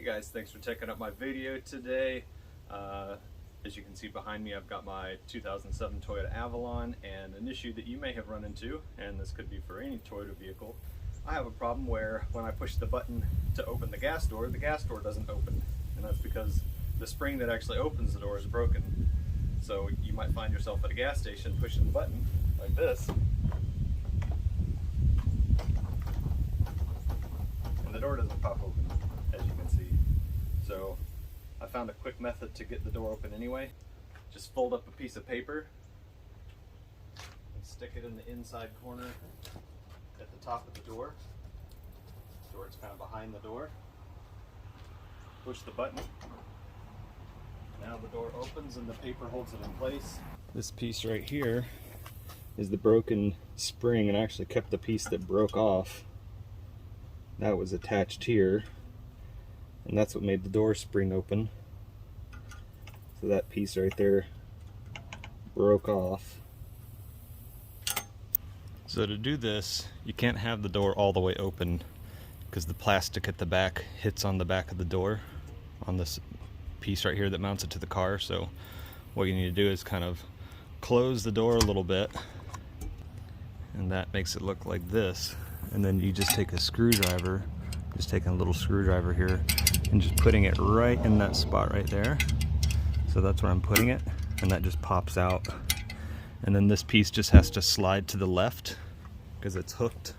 Hey guys, thanks for checking out my video today. As you can see behind me, I've got my 2007 Toyota Avalon, and an issue that you may have run into, and this could be for any Toyota vehicle, I have a problem where when I push the button to open the gas door doesn't open, and that's because the spring that actually opens the door is broken. So you might find yourself at a gas station pushing the button like this, and the door doesn't pop open, as you can see. So I found a quick method to get the door open anyway. Just fold up a piece of paper and stick it in the inside corner at the top of the door. The door's kind of behind the door. Push the button. Now the door opens and the paper holds it in place. This piece right here is the broken spring, and I actually kept the piece that broke off. That was attached here, and that's what made the door spring open. So that piece right there broke off. So to do this, you can't have the door all the way open because the plastic at the back hits on the back of the door on this piece right here that mounts it to the car. So what you need to do is kind of close the door a little bit, and that makes it look like this. And then you just take a screwdriver, just taking a little screwdriver here and just putting it right in that spot right there. So that's where I'm putting it, and that just pops out. And then this piece just has to slide to the left because it's hooked.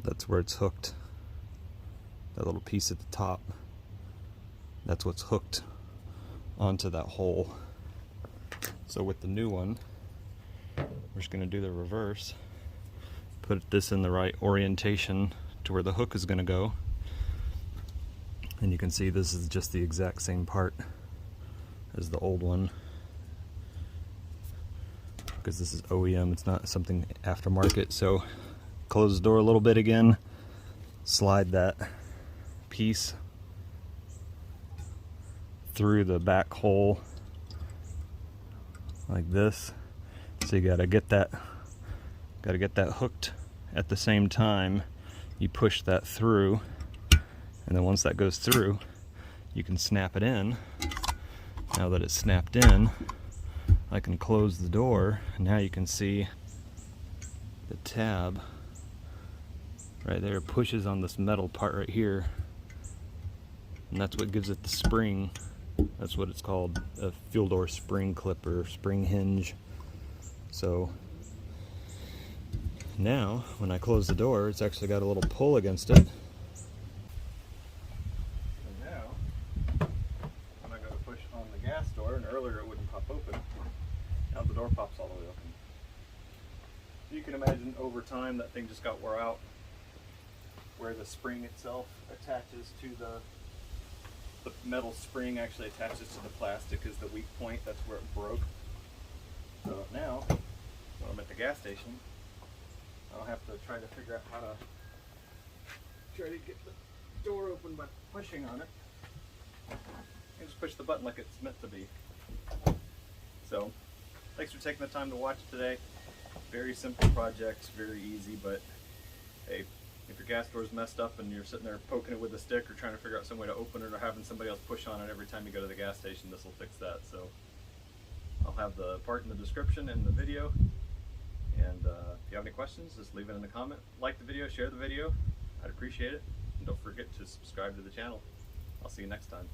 That's where it's hooked. That little piece at the top. That's what's hooked onto that hole. So with the new one, we're just going to do the reverse. Put this in the right orientation to where the hook is going to go. And you can see this is just the exact same part as the old one, because this is OEM, it's not something aftermarket. So close the door a little bit again, slide that piece through the back hole like this. So you gotta get that hooked at the same time you push that through, and then once that goes through, you can snap it in. Now that it's snapped in, I can close the door, and now you can see the tab right there pushes on this metal part right here, and that's what gives it the spring. That's what it's called, a fuel door spring clip or spring hinge. So now when I close the door, it's actually got a little pull against it. And now when I go to push on the gas door, and earlier it wouldn't pop open, now the door pops all the way open. You can imagine over time that thing just got wore out, where the spring itself attaches to the metal spring actually attaches to the plastic is the weak point. That's where it broke. So now when I'm at the gas station, I'll have to try to figure out how to get the door open by pushing on it. And just push the button like it's meant to be. So thanks for taking the time to watch today. Very simple project, very easy, but hey, if your gas door is messed up and you're sitting there poking it with a stick or trying to figure out some way to open it, or having somebody else push on it every time you go to the gas station, this will fix that. So I'll have the part in the description in the video. And if you have any questions, just leave it in the comment. Like the video, share the video. I'd appreciate it. And don't forget to subscribe to the channel. I'll see you next time.